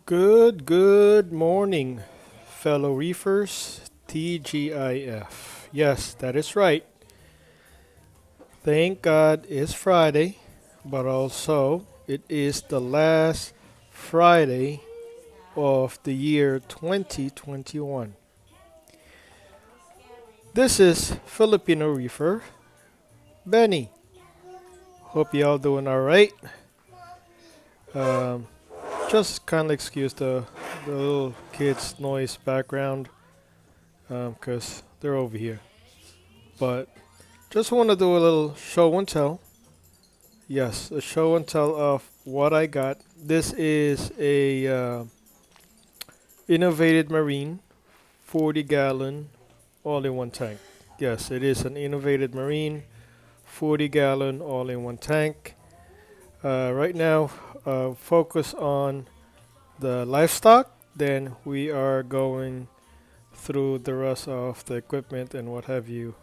Good morning, fellow reefers. TGIF. Yes, that is right. Thank God it's Friday, but also it is the last Friday of the year 2021. This is Filipino reefer Benny. Hope y'all doing alright. Um, just kind of excuse the little kids' noise background because they're over here. But just want to do a little show and tell. Yes, a show and tell of what I got. This is a innovated marine 40-gallon all-in-one tank. Yes, it is an innovated marine 40-gallon all-in-one tank. Right now, focus on the livestock. Then we are going through the rest of the equipment and what have you.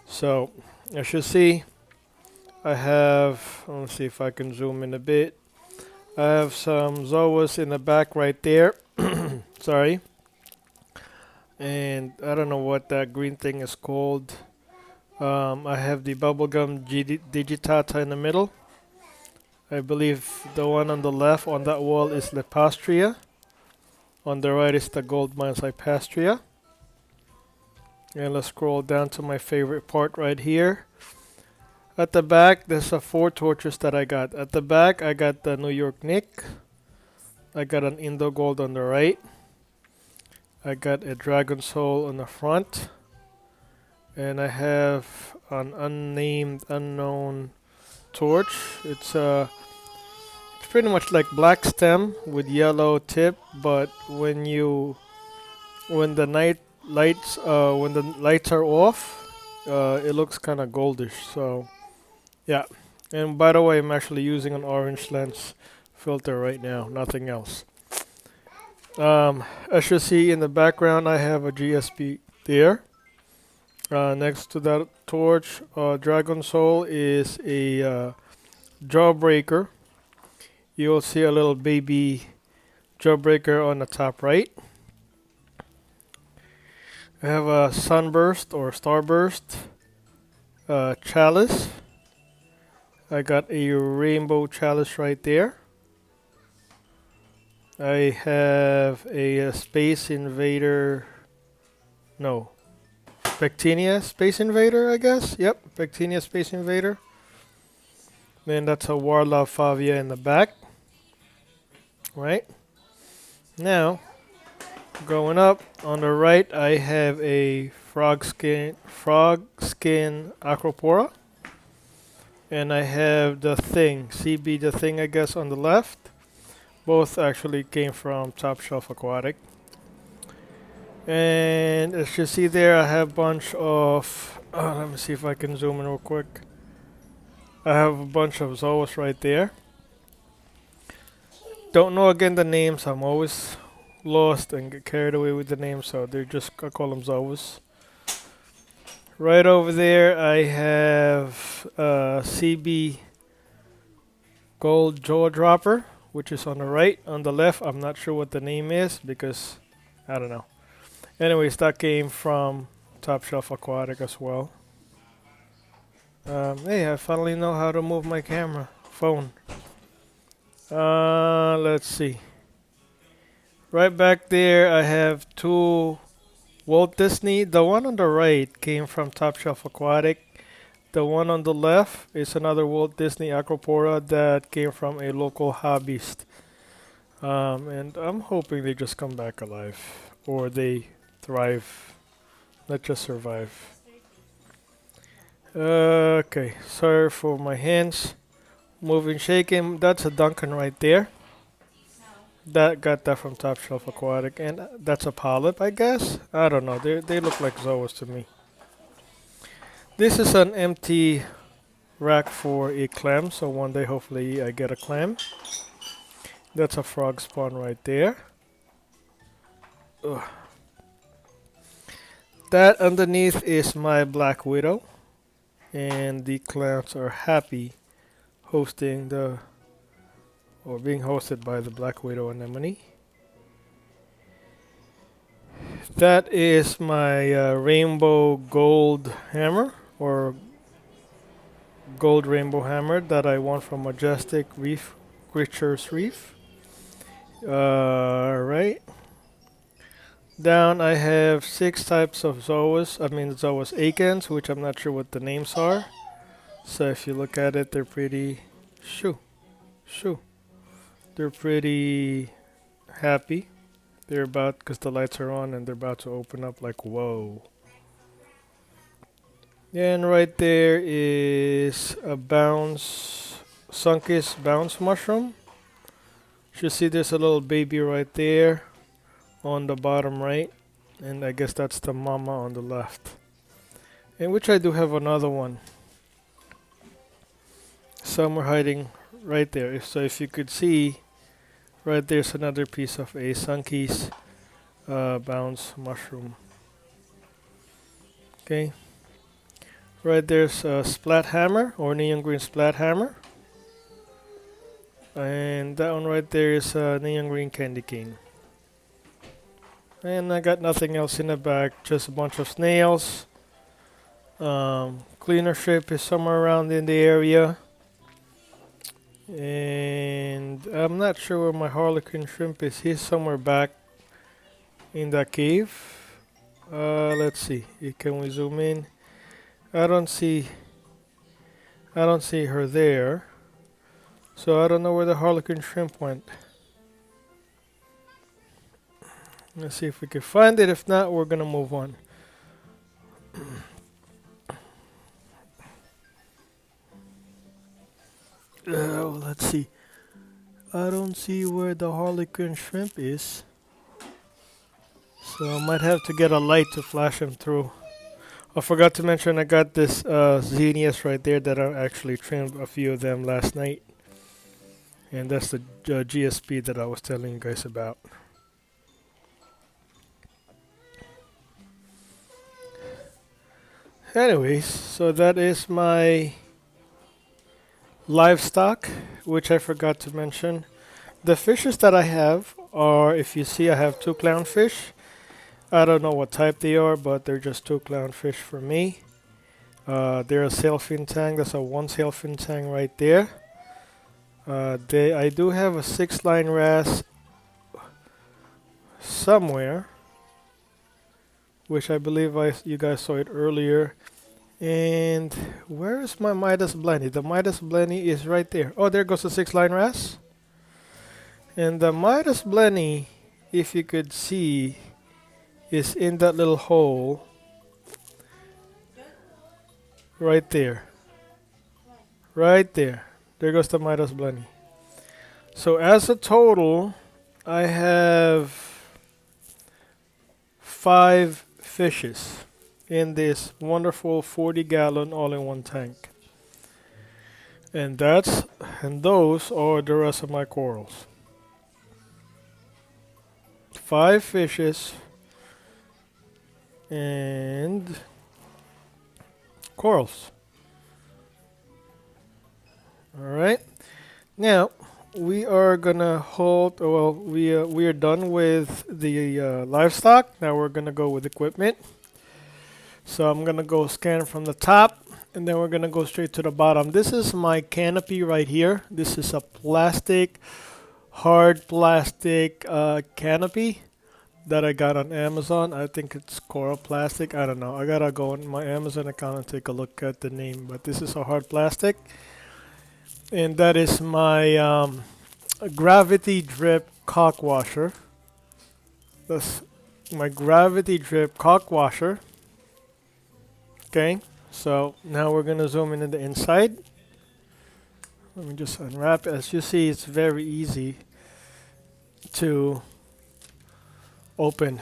So, as you see, I have, let's see if I can zoom in a bit. I have some Zoas in the back right there. Sorry. And I don't know what that green thing is called. I have the bubblegum digitata in the middle. I believe the one on the left on that wall is Lepastria. On the right is the gold mines Lepastria. And let's scroll down to my favorite part right here. At the back, there's 4 torches that I got. At the back, I got the New York Nick. I got an Indo Gold on the right. I got a Dragon Soul on the front. And I have an unnamed, unknown torch. It's pretty much like black stem with yellow tip, but when the when the lights are off, it looks kind of goldish. So yeah. And by the way, I'm actually using an orange lens filter right now, nothing else. As you see in the background, I have a GSP there. Next to that torch, Dragon Soul is a jawbreaker. You'll see a little baby jawbreaker on the top right. I have a sunburst or starburst chalice. I got a rainbow chalice right there. I have a Space Invader. No. Pectinia Space Invader, I guess. Yep, Pectinia Space Invader. Then that's a Warlove Favia in the back. Right? Now, going up on the right, I have a frog skin Acropora. And I have the thing, CB the thing, I guess, on the left. Both actually came from Top Shelf Aquatic. And as you see there, I have a bunch of, let me see if I can zoom in real quick. I have a bunch of Zoas right there. Don't know again the names, I'm always lost and get carried away with the names, so I call them Zoas. Right over there, I have CB Gold Jaw Dropper, which is on the right. On the left, I'm not sure what the name is because I don't know. Anyways, that came from Top Shelf Aquatic as well. Hey, I finally know how to move my camera phone. Let's see. Right back there, I have 2 Walt Disney. The one on the right came from Top Shelf Aquatic. The one on the left is another Walt Disney Acropora that came from a local hobbyist. And I'm hoping they just come back alive. Or they thrive, not just survive. Okay, sorry for my hands. Moving, shaking. That's a Duncan right there. Got that from Top Shelf Aquatic, and that's a polyp, I guess. I don't know. They look like Zoas to me. This is an empty rack for a clam, so one day hopefully I get a clam. That's a frog spawn right there. Ugh. That underneath is my Black Widow, and the clams are happy hosting the or being hosted by the Black Widow anemone. That is my rainbow gold hammer, or gold rainbow hammer that I won from Majestic Reef Creatures Reef. Right. Down I have 6 types of Zoas, Zoas acans, which I'm not sure what the names are. So if you look at it, they're pretty, shoo, shoo. They're pretty happy. They're about, because the lights are on and they're about to open up like, whoa. And right there is a Sunkist bounce mushroom. You see there's a little baby right there on the bottom right. And I guess that's the mama on the left. In which I do have another one. Somewhere hiding right there. So if you could see, right there's another piece of a Sunkist bounce mushroom. Okay. Right there's a splat hammer, or neon green splat hammer. And that one right there is a neon green candy cane. And I got nothing else in the bag, just a bunch of snails. Cleaner ship is somewhere around in the area. And I'm not sure where my harlequin shrimp is. He's somewhere back in that cave. Let's see. Can we zoom in? I don't see her there. So I don't know where the harlequin shrimp went. Let's see if we can find it. If not, we're gonna move on. Let's see. I don't see where the harlequin shrimp is. So I might have to get a light to flash him through. I forgot to mention I got this zinnias right there that I actually trimmed a few of them last night. And that's the GSP that I was telling you guys about. Anyways, so that is my livestock, which I forgot to mention. The fishes that I have are, if you see, I have 2 clownfish. I don't know what type they are, but they're just 2 clownfish for me. They're a sailfin tang. That's a 1 sailfin tang right there. I do have a 6-line wrasse somewhere, which I believe you guys saw it earlier. And where is my Midas Blenny? The Midas Blenny is right there. Oh, there goes the 6-line wrasse. And the Midas Blenny, if you could see, is in that little hole right there. Right there. There goes the Midas Blenny. So as a total, I have 5 fishes in this wonderful 40-gallon all-in-one tank. And those are the rest of my corals. 5 fishes and corals. All right. Now we are gonna hold. Well, we are done with the livestock. Now we're gonna go with equipment. So I'm gonna go scan from the top, and then we're gonna go straight to the bottom. This is my canopy right here. This is a hard plastic canopy that I got on Amazon. I think it's coral plastic. I don't know. I gotta go on my Amazon account and take a look at the name. But this is a hard plastic, and that is my gravity drip caulk washer. That's my gravity drip caulk washer. Okay, so now we're gonna zoom in the inside. Let me just unwrap it. As you see, it's very easy to open.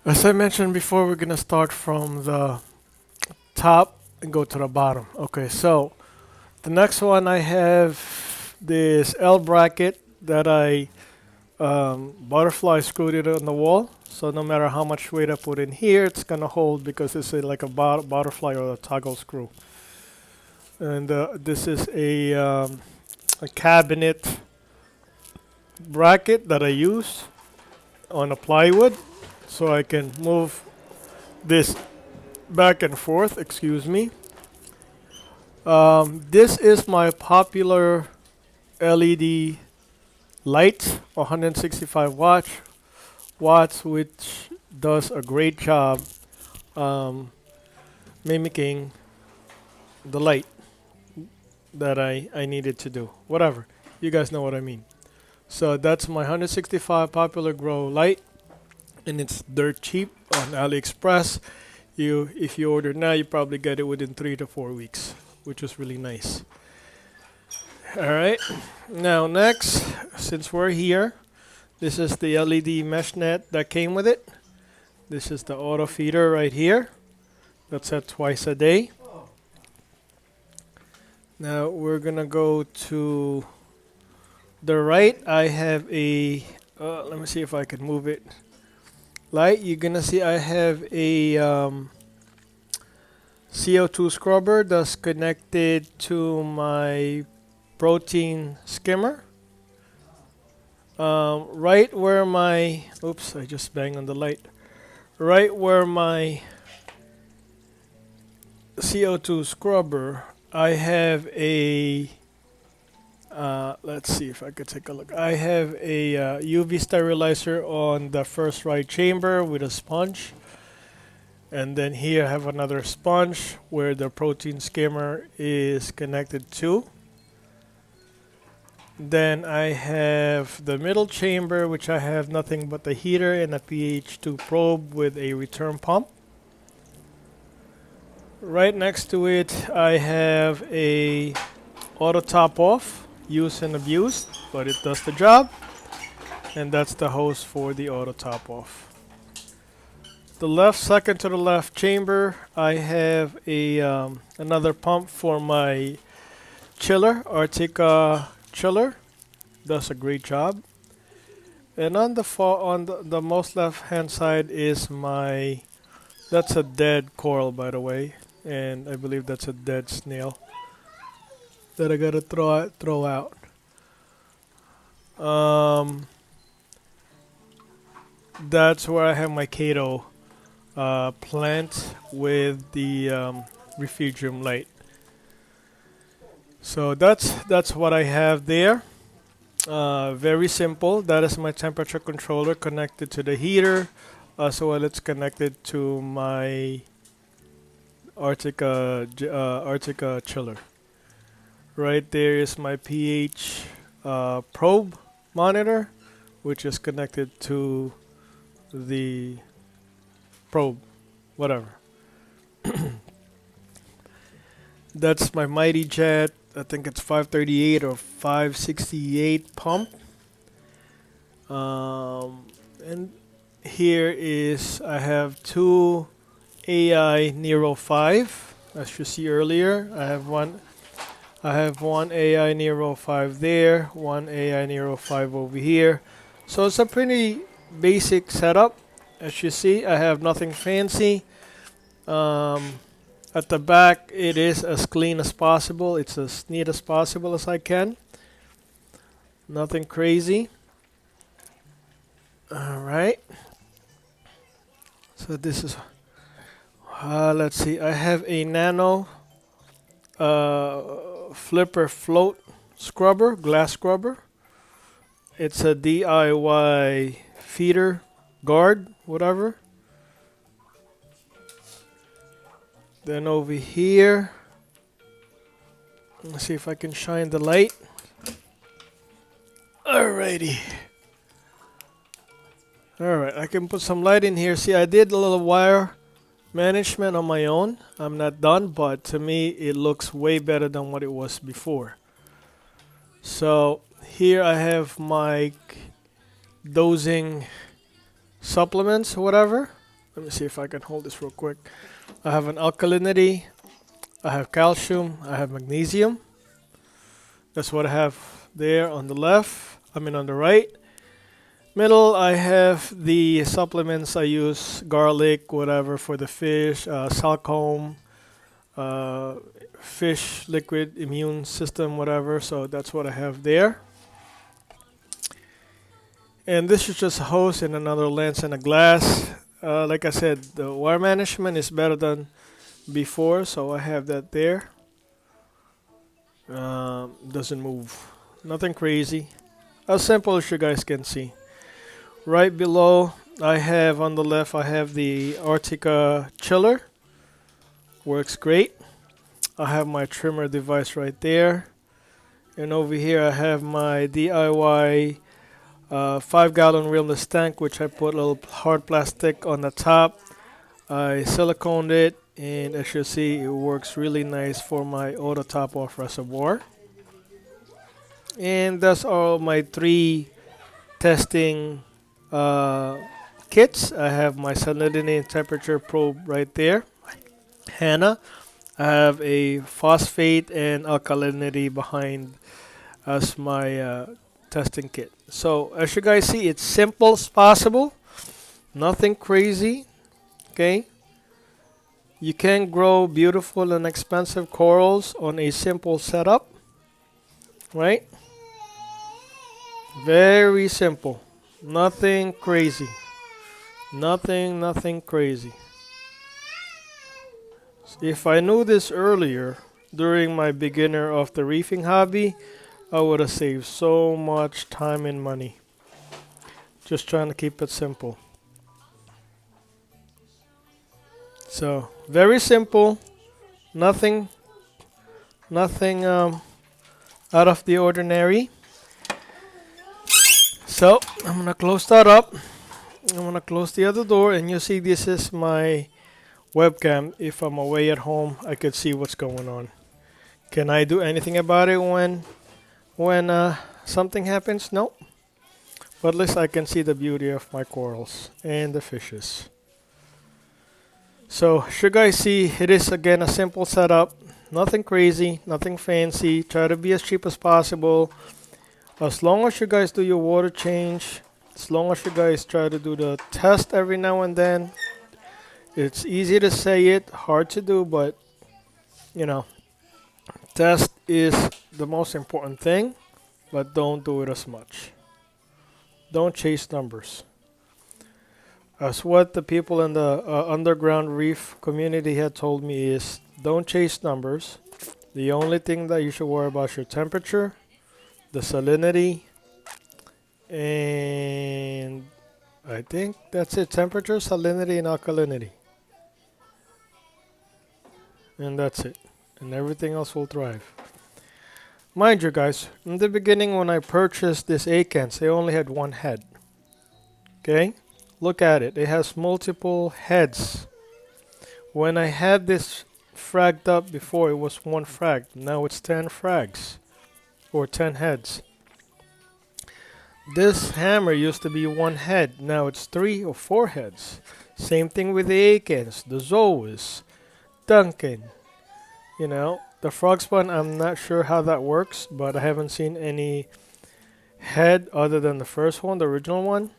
As I mentioned before, we're gonna start from the top and go to the bottom. Okay, so the next one I have this L bracket that I butterfly screwed it on the wall. So no matter how much weight I put in here, it's gonna hold because it's like a butterfly or a toggle screw. And this is a a cabinet bracket that I use on a plywood, so I can move this back and forth. Excuse me. This is my popular LED light, 165 watts, which does a great job mimicking the light that I needed to do. Whatever, you guys know what I mean. So that's my 165 popular grow light, and it's dirt cheap on AliExpress. If you order now, you probably get it within 3 to 4 weeks, which is really nice. All right, now next, since we're here, this is the LED mesh net that came with it. This is the auto feeder right here. That's set twice a day. Now we're gonna go to the right. I have a let me see if I can move it. Light, you're gonna see I have a CO2 scrubber that's connected to my protein skimmer. Right where my, oops, I just banged on the light. Right where my CO2 scrubber, I have a, let's see if I could take a look. I have a UV sterilizer on the first right chamber with a sponge. And then here I have another sponge where the protein skimmer is connected to. Then I have the middle chamber, which I have nothing but the heater and a pH 2 probe with a return pump. Right next to it, I have a auto top off, used and abused, but it does the job. And that's the hose for the auto top off. The left, second to the left chamber, I have a another pump for my chiller, Arctica chiller. Does a great job. And on the most left hand side is my, that's a dead coral, by the way, and I believe that's a dead snail that I gotta throw out. That's where I have my Cato plant with the refugium light. So that's what I have there. Very simple. That is my temperature controller connected to the heater, as well it's connected to my Arctica chiller. Right there is my pH probe monitor, which is connected to the probe, whatever. That's my Mighty Jet, I think it's 538 or 568 pump. And here is, I have two AI Nero 5, as you see earlier. I have one AI Nero 5 there, one AI Nero 5 over here. So it's a pretty basic setup. As you see, I have nothing fancy. At the back, it is as clean as possible. It's as neat as possible as I can. Nothing crazy. All right. So this is, let's see. I have a nano flipper float scrubber, glass scrubber. It's a DIY feeder guard, whatever. Then over here, let's see if I can shine the light. Alrighty. Alright, I can put some light in here. See, I did a little wire management on my own. I'm not done, but to me, it looks way better than what it was before. So here I have my dosing supplements, whatever. Let me see if I can hold this real quick. I have an alkalinity, I have calcium, I have magnesium. That's what I have there on the left, on the right. Middle, I have the supplements I use, garlic, whatever, for the fish, salcombe, fish liquid immune system, whatever. So that's what I have there. And this is just a hose and another lens and a glass. Like I said, the water management is better than before, so I have that there. Doesn't move, nothing crazy, as simple as you guys can see. Right below, I have on the left, I have the Arctica chiller, works great. I have my trimmer device right there, and over here I have my DIY 5-gallon rimless tank, which I put a little hard plastic on the top. I siliconed it, and as you see, it works really nice for my auto top off reservoir. And that's all my 3 testing kits. I have my salinity and temperature probe right there, Hannah. I have a phosphate and alkalinity behind as my testing kit. So as you guys see, it's simple as possible, nothing crazy. Okay, you can grow beautiful and expensive corals on a simple setup, right? Very simple, nothing crazy, nothing crazy. If I knew this earlier during my beginner of the reefing hobby, I would have saved so much time and money. Just trying to keep it simple. So very simple, nothing out of the ordinary. So I'm gonna close that up. I'm gonna close the other door, and you see this is my webcam. If I'm away at home, I could see what's going on. Can I do anything about it when something happens? No. But at least I can see the beauty of my corals and the fishes. So as you guys see, it is again a simple setup. Nothing crazy, nothing fancy. Try to be as cheap as possible. As long as you guys do your water change, as long as you guys try to do the test every now and then. It's easy to say it, hard to do, but you know, test is the most important thing, but don't do it as much. Don't chase numbers. As what the people in the underground reef community had told me is, don't chase numbers. The only thing that you should worry about is your temperature, the salinity, and I think that's it. Temperature, salinity, and alkalinity. And that's it. And everything else will thrive. Mind you guys, in the beginning when I purchased this acans, they only had one head. Okay? Look at it. It has multiple heads. When I had this fragged up before, it was one frag. Now it's 10 frags. Or 10 heads. This hammer used to be one head. Now it's 3 or 4 heads. Same thing with the acans, the Zoas, Duncan. You know, the frog spawn, I'm not sure how that works, but I haven't seen any head other than the first one, the original one.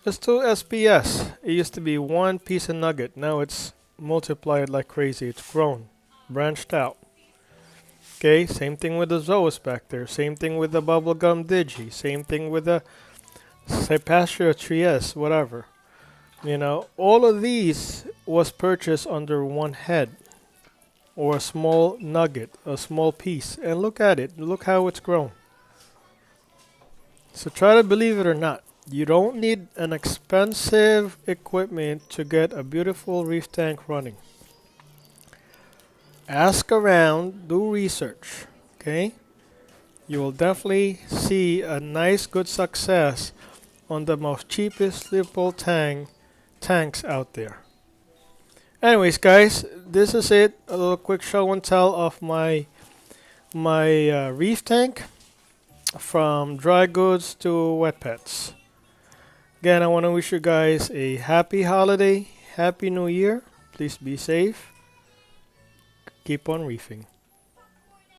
It's 2 SPS. It used to be one piece of nugget. Now it's multiplied like crazy. It's grown, branched out. Okay, same thing with the Zoas back there. Same thing with the bubblegum digi. Same thing with the Cypastria Trias, whatever. You know, all of these was purchased under one head. Or a small nugget, a small piece. And look at it. Look how it's grown. So try to believe it or not. You don't need an expensive equipment to get a beautiful reef tank running. Ask around, do research, okay? You will definitely see a nice, good success on the most cheapest simple tanks out there. Anyways, guys, this is it. A little quick show and tell of my reef tank, from dry goods to wet pets. Again, I want to wish you guys a happy holiday, happy new year. Please be safe. Keep on reefing.